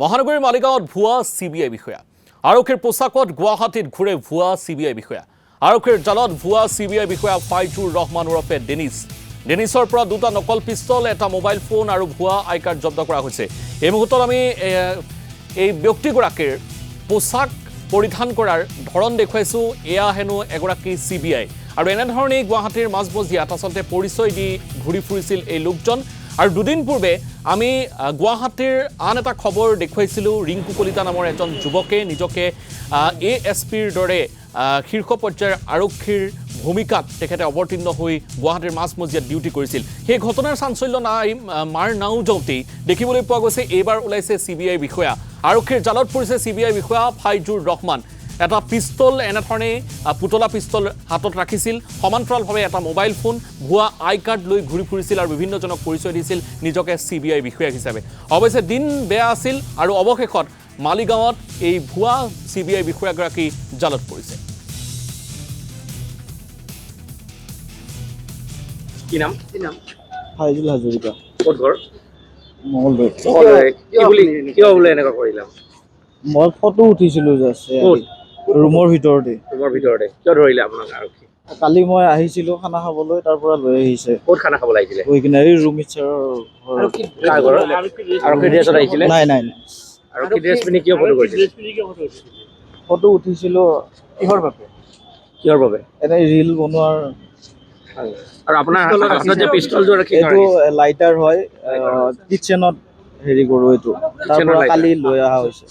মহানগৰীৰ মালিগাঁৱত ভুৱা CBI বিষয়া আৰক্ষীৰ পোছাকত গুৱাহাটীত ঘূৰে ভুৱা CBI বিষয়া আৰক্ষীৰ জালত ভুৱা CBI বিষয়া ফাইজুৰ ৰহমান ওৰফে ডেনিছৰ পৰা দুটা নকল পিস্তল এটা মোবাইল ফোন আৰু ভুৱা আই কাৰ্ড জব্দ কৰা হৈছে। এই মুহূৰ্তত আমি এই ব্যক্তিগৰাকীৰ পোছাক পৰিধান কৰাৰ ধৰণ দেখুৱাইছোঁ। এয়া হেনো এগৰাকী CBI আৰু এনেধৰণেই গুৱাহাটীৰ মাজমজিয়াত আচলতে পৰিচয় দি ঘূৰি ফুৰিছিল এই লোকজন। আৰু দুদিন পূৰ্বে আমি গুৱাহাটীৰ আন এটা খবৰ দেখুৱাইছিলোঁ। ৰিংকু কলিতা নামৰ এজন যুৱকে নিজকে ASPৰ দৰে শীৰ্ষ পৰ্যায়ৰ আৰক্ষীৰ ভূমিকাত তেখেতে অৱতীৰ্ণ হৈ গুৱাহাটীৰ মাজমজিয়াত ডিউটি কৰিছিল। সেই ঘটনাৰ চাঞ্চল্য নাই মাৰ নাও যাওঁতেই দেখিবলৈ পোৱা গৈছে এইবাৰ ওলাইছে CBI বিষয়া। আৰক্ষীৰ জালত পৰিছে CBI বিষয়া ফাইজুৰ ৰহমান। এটা পিস্তল এনেধৰণে পুতলা পিস্তল হাতত ৰাখিছিল, সমান্তৰালভাৱে এটা মোবাইল ফোন, ভুৱা আই কাৰ্ড লৈ ঘূৰি ফুৰিছিল আৰু বিভিন্নজনক পৰিচয় দিছিল নিজকে CBI বিষয়া হিচাপে। অৱশ্যে দিন বেয়া আছিল আৰু অৱশেষত মালিগাঁৱত এই ভুৱা CBI বিষয়াগৰাকী জালত পৰিছে। কি নাম? ফাইজুল হাজৰিকা, ক'ত ঘৰ? মঙলদৈ। কিয় বোলে এনেকুৱা কৰিলা? মই ফটো উঠিছিলোঁ জাষ্ট ক'ত? ৰুমৰ ভিতৰতে। ৰুমৰ ভিতৰতে কিয় ধৰিলে আপোনাক আৰক্ষী? কালি মই আহিছিলোঁ খানা খাবলৈ, তাৰ পৰা লৈ আহিছে ক'ত খানা খাব লাগিছিলে? গৈ কিনে এই ৰুম ইচ্ছাৰৰ ঘৰত। কাৰ ঘৰত? আৰক্ষী ড্ৰেছত আহিছিলে? নাই নাই নাই, আৰক্ষী ড্ৰেছ পিন্ধি কিয় ফটো কৰিছিলে? ফটো উঠিছিলোঁ কিহৰ বাবে? কিহৰ বাবে? এনেই ৰিল বনোৱাৰ। আৰু আপোনাৰ হাতত যে পিষ্টলটো ৰাখি এইটো লাইটাৰ হয়, কিটচেনত হেৰি কৰোঁ এইটো, তাৰ পৰা কালি লৈ অহা হৈছে।